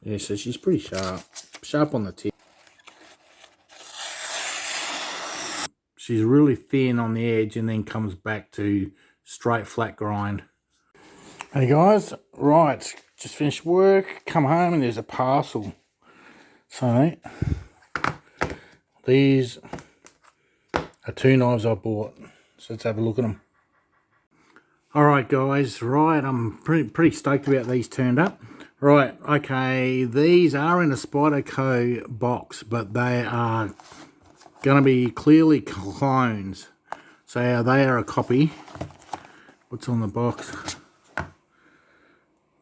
Yeah, so she's pretty sharp. Sharp on the tip. She's really thin on the edge and then comes back to straight flat grind. Hey guys, right, just finished work, come home and there's a parcel. So, these are 2 knives I bought. So let's have a look at them. Alright guys, right, I'm pretty stoked about these turned up. Right, okay, these are in a Spyderco box, but they are going to be clearly clones. So they are a copy. What's on the box?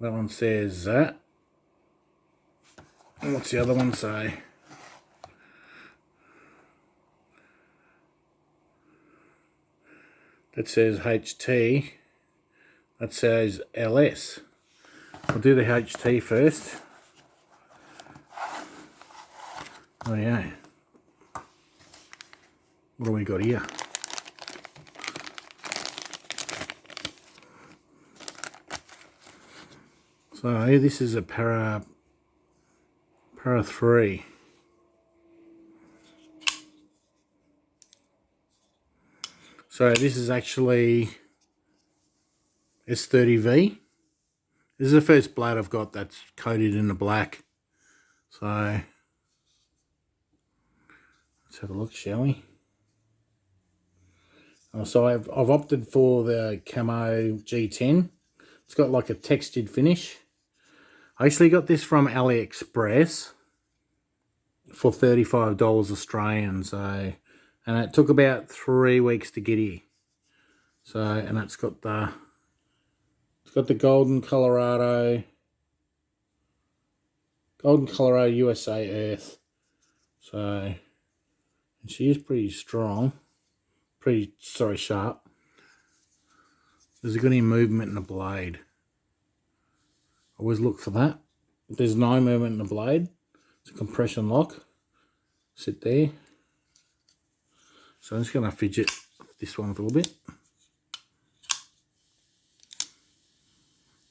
That one says that. And what's the other one say? That says HT. That says LS. I'll do the HT first. Oh yeah. What do we got here? So this is a para 3. So this is actually S30V. This is the first blade I've got that's coated in the black. So let's have a look, shall we? So I've opted for the camo G10. It's got like a textured finish. I actually got this from AliExpress for $35 Australian. So, and it took about 3 weeks to get here. So, and it's got the golden Colorado USA earth. So, and she is pretty strong, sharp. There's any movement in the blade. Always look for that. If there's no movement in the blade, it's a compression lock. Sit there. So I'm just going to fidget this one a little bit.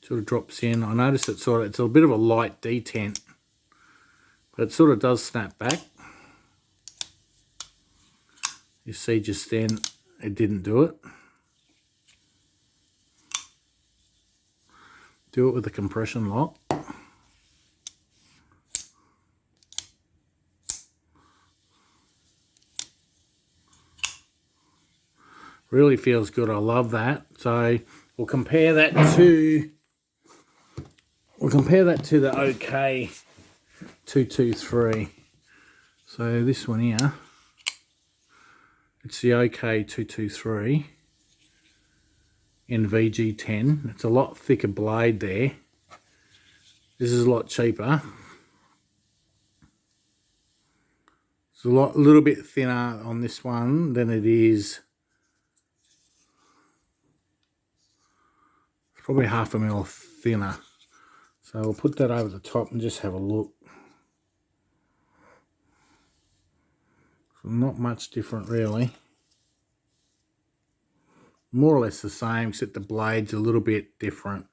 Sort of drops in. I noticed it's a bit of a light detent, but it sort of does snap back. You see just then it didn't do it. Do it with a compression lock. Really feels good. I love that. So we'll compare that to the OK 223. So this one here, it's the OK 223 in VG10. It's a lot thicker blade there. This is a lot cheaper. It's a little bit thinner on this one than it is. It's probably 1/2 mil thinner. So we'll put that over the top and just have a look. So not much different really. More or less the same, except the blade's a little bit different.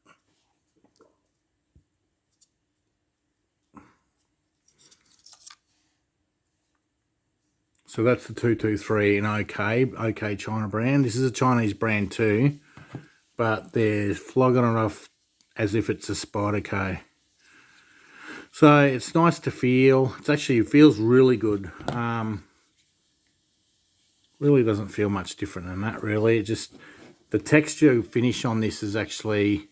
So that's the 223 in OK China brand. This is a Chinese brand too, but they're flogging it off as if it's a Spyderco. So it's nice to feel. It feels really good. Really doesn't feel much different than that really. It just, the texture finish on this is it's actually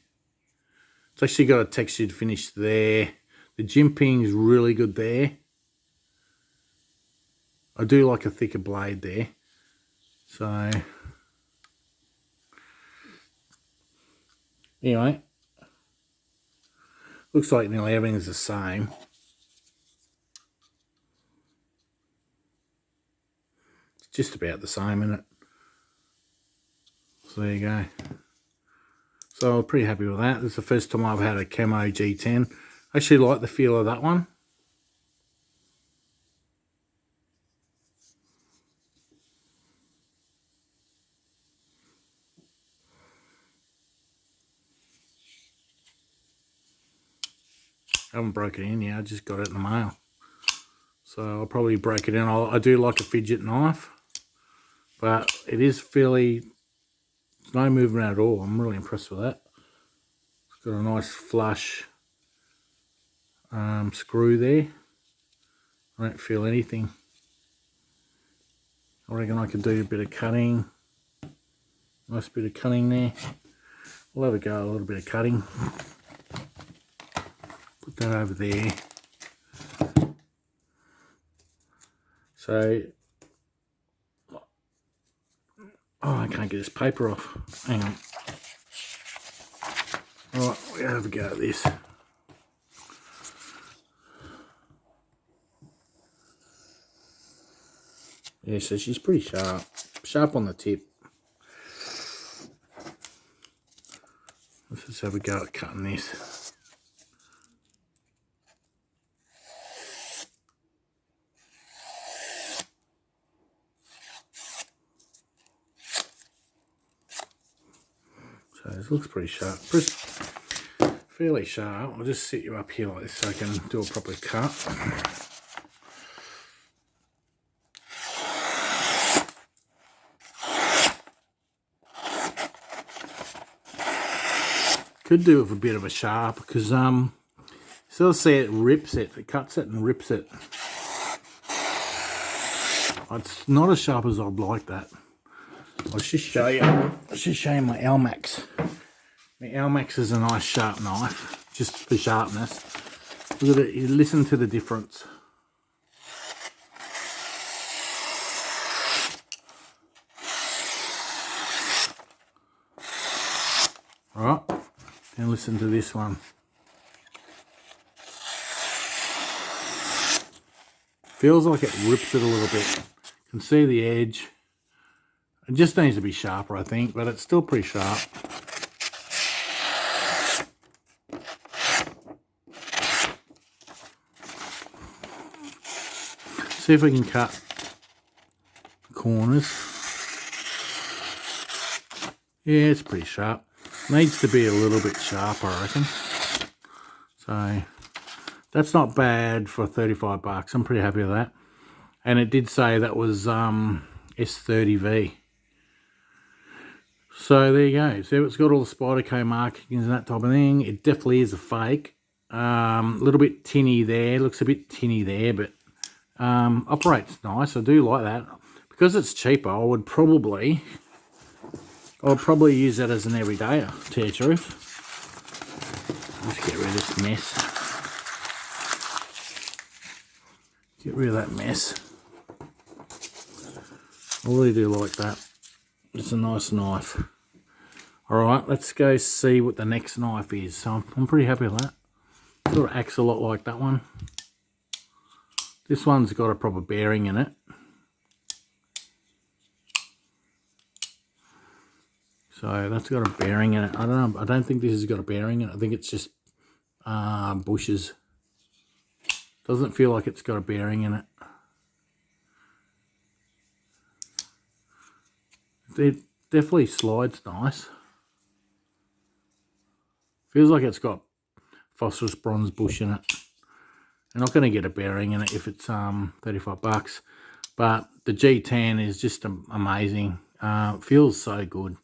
got a textured finish there. The jimping is really good there. I do like a thicker blade there. So anyway, looks like nearly everything's the same. It's just about the same, isn't it? So there you go. So I'm pretty happy with that. This is the first time I've had a camo G10. I actually like the feel of that one. I haven't broken it in yet, I just got it in the mail. So I'll probably break it in. I do like a fidget knife, but it is fairly, no movement at all. I'm really impressed with that. It's got a nice flush screw there. I don't feel anything. I reckon I could do a bit of cutting. Nice bit of cutting there. We'll have a go, a little bit of cutting. Put that over there. So, oh, I can't get this paper off. Hang on. Alright, we'll have a go at this. Yeah, so she's pretty sharp. Sharp on the tip. Let's just have a go at cutting this. So this looks pretty sharp. Fairly sharp. I'll just sit you up here like this so I can do a proper cut. Could do with a bit of a sharp because so see it rips it, it cuts it and rips it. It's not as sharp as I'd like that. I'll just show you. I'll just show you my Almax. My Almax is a nice sharp knife, just for sharpness. Look at it. You listen to the difference. Right. And listen to this one. Feels like it rips it a little bit. You can see the edge. It just needs to be sharper, I think, but it's still pretty sharp. See if we can cut the corners. Yeah, it's pretty sharp. Needs to be a little bit sharper, I reckon. So that's not bad for 35 bucks. I'm pretty happy with that. And it did say that was S30V. So there you go. So it's got all the Spyderco markings and that type of thing. It definitely is a fake. A little bit tinny there. Looks a bit tinny there, but operates nice. I do like that. Because it's cheaper, I would probably use that as an everydayer, to tell you the truth. Let's get rid of this mess. Get rid of that mess. I really do like that. It's a nice knife. Alright, let's go see what the next knife is. So I'm pretty happy with that. Sort of acts a lot like that one. This one's got a proper bearing in it. So that's got a bearing in it. I don't know. I don't think this has got a bearing in it. I think it's just bushes. Doesn't feel like it's got a bearing in it. It definitely slides nice. Feels like it's got phosphorus bronze bush in it. You're not going to get a bearing in it if it's 35 bucks. But the G10 is just amazing. Feels so good.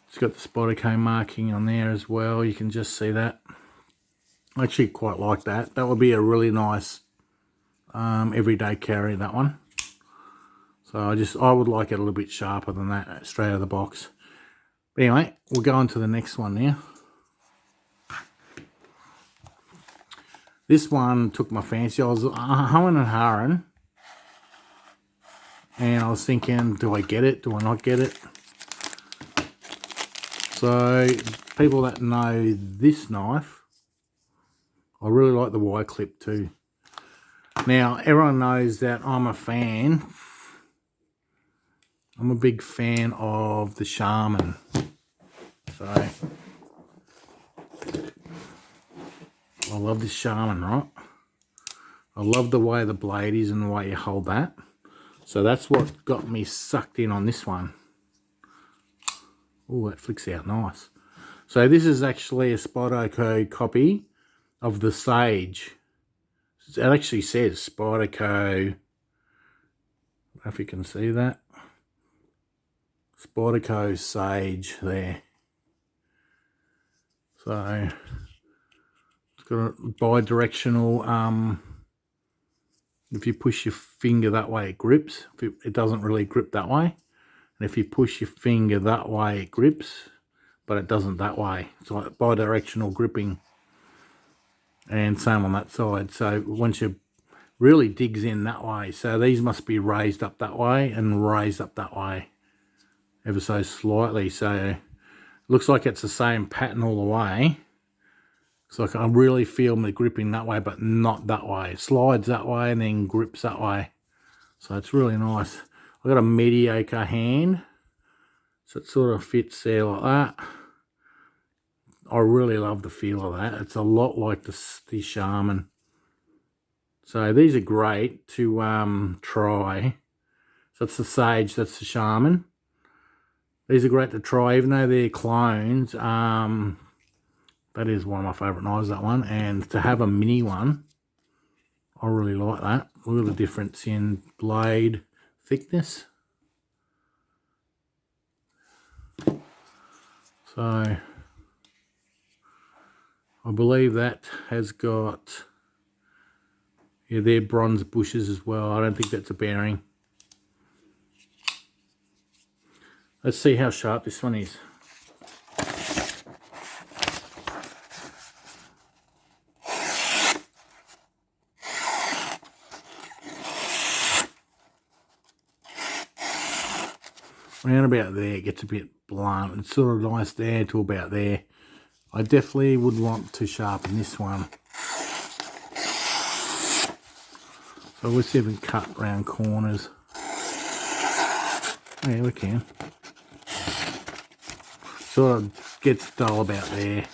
It's got the Spyderco marking on there as well. You can just see that. I actually quite like that. That would be a really nice everyday carry, that one. So I would like it a little bit sharper than that straight out of the box. But anyway, we'll go on to the next one now. This one took my fancy. I was humming and hawing. And I was thinking, do I get it? Do I not get it? So, people that know this knife, I really like the Y clip too. Now, everyone knows that I'm a fan. I'm a big fan of the Shaman. So, I love this Shaman, right? I love the way the blade is and the way you hold that. So that's what got me sucked in on this one. Oh, that flicks out nice. So this is actually a Spyderco copy of the Sage. It actually says Spyderco. I don't know if you can see that. Spyderco Sage there. So it's got a bi-directional. If you push your finger that way, it grips. It doesn't really grip that way. And if you push your finger that way, it grips, but it doesn't that way. It's like bi-directional gripping. And same on that side. So once you really digs in that way, so these must be raised up that way and raised up that way ever so slightly. So it looks like it's the same pattern all the way. It's like I really feel the gripping that way, but not that way. It slides that way and then grips that way. So it's really nice. I've got a mediocre hand, so it sort of fits there like that. I really love the feel of that. It's a lot like the Shaman. So these are great to try. So that's the Sage, that's the Shaman. These are great to try, even though they're clones. That is one of my favourite knives, that one. And to have a mini one, I really like that. Look at the difference in blade thickness. So I believe that has got, yeah, they're bronze bushes as well. I don't think that's a bearing. Let's see how sharp this one is. Around about there, it gets a bit blunt. It's sort of nice there to about there. I definitely would want to sharpen this one. So let's see if we can cut around corners. Yeah, we can. Sort of gets dull about there.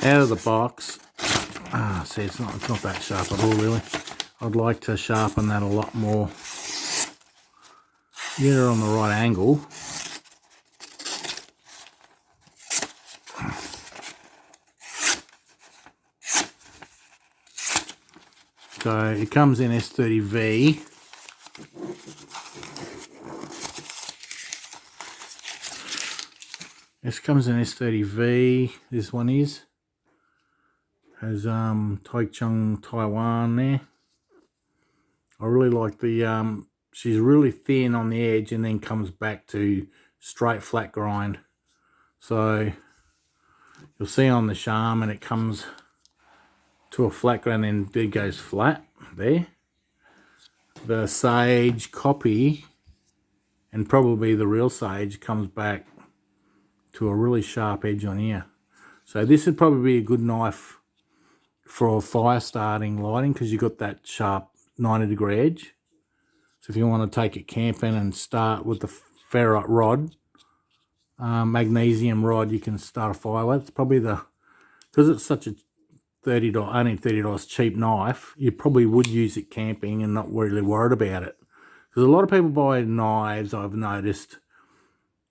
Out of the box. See, it's not that sharp at all, really. I'd like to sharpen that a lot more. Get it on the right angle. So it comes in S30V. This comes in S30V. This one is. Has Taichung Taiwan there. I really like the she's really thin on the edge and then comes back to straight flat grind. So you'll see on the Shaman it comes to a flat grind and then it goes flat there. The Sage copy and probably the real Sage comes back to a really sharp edge on here. So this would probably be a good knife for fire starting lighting because you've got that sharp 90-degree edge. So if you want to take it camping and start with the ferrite rod, magnesium rod, you can start a fire with. It's probably because it's such a only $30 cheap knife, you probably would use it camping and not really worried about it. Because a lot of people buy knives, I've noticed,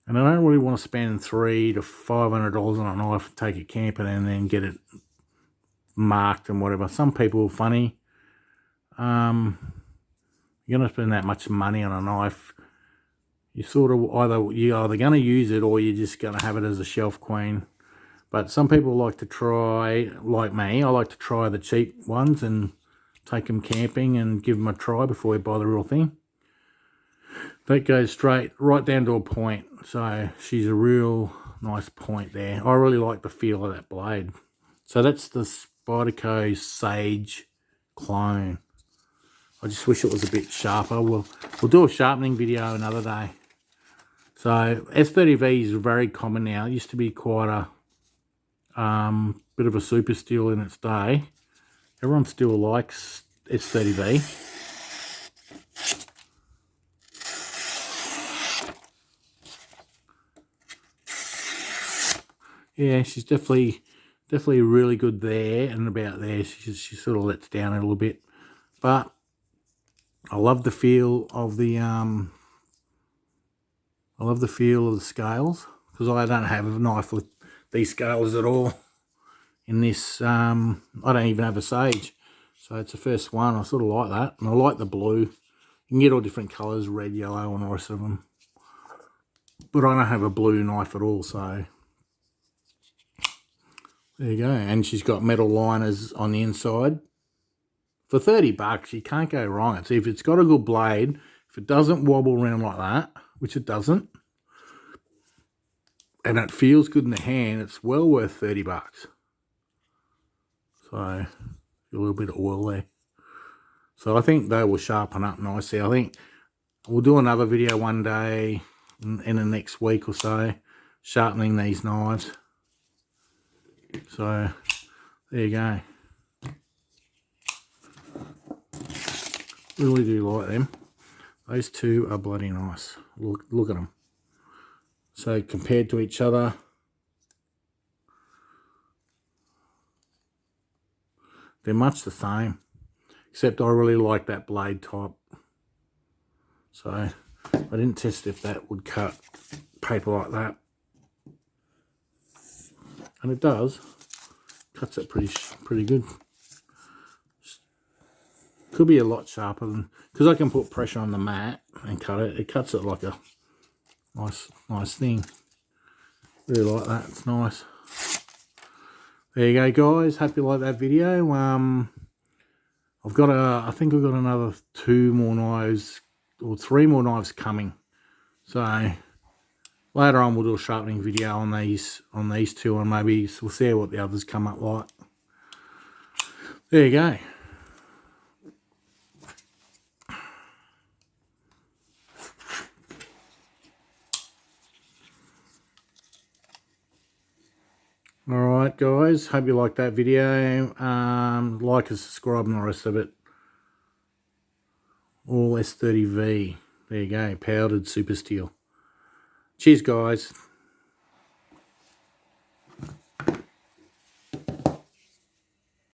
and I don't really want to spend $300 to $500 on a knife, take it camping and then get it marked and whatever. Some people are funny. You're going to spend that much money on a knife. You're either going to use it or you're just going to have it as a shelf queen. But some people like to try, like me, I like to try the cheap ones and take them camping and give them a try before you buy the real thing. That goes straight right down to a point. So she's a real nice point there. I really like the feel of that blade. So that's the Spyderco Sage clone. I just wish it was a bit sharper. We'll do a sharpening video another day. So S30V is very common now. It used to be quite a bit of a super steel in its day. Everyone still likes S30V. Yeah, she's definitely really good there and about there. She sort of lets down a little bit, but I love the feel of the scales because I don't have a knife with these scales at all. in this. I don't even have a sage, so it's the first one. I sort of like that, and I like the blue. You can get all different colours, red, yellow, and the rest of them. But I don't have a blue knife at all, so there you go. And she's got metal liners on the inside. For 30 bucks, you can't go wrong. If it's got a good blade, if it doesn't wobble around like that, which it doesn't, and it feels good in the hand, it's well worth 30 bucks. So, a little bit of oil there. So I think they will sharpen up nicely. I think we'll do another video one day in the next week or so, sharpening these knives. So, there you go. Really do like them. Those two are bloody nice. Look at them. So compared to each other, they're much the same, except I really like that blade type. So I didn't test if that would cut paper like that, and it does. Cuts it pretty good. Could be a lot sharper than, because I can put pressure on the mat and cut it. It cuts it like a nice thing. Really like that. It's nice. There you go, guys. Hope you like that video. I've got I think I've got another 2 more knives or 3 more knives coming. So later on we'll do a sharpening video on these 2, and maybe we'll see what the others come up like. There you go. Alright guys, hope you liked that video. Like and subscribe and the rest of it. All S30V. There you go, powdered super steel. Cheers guys.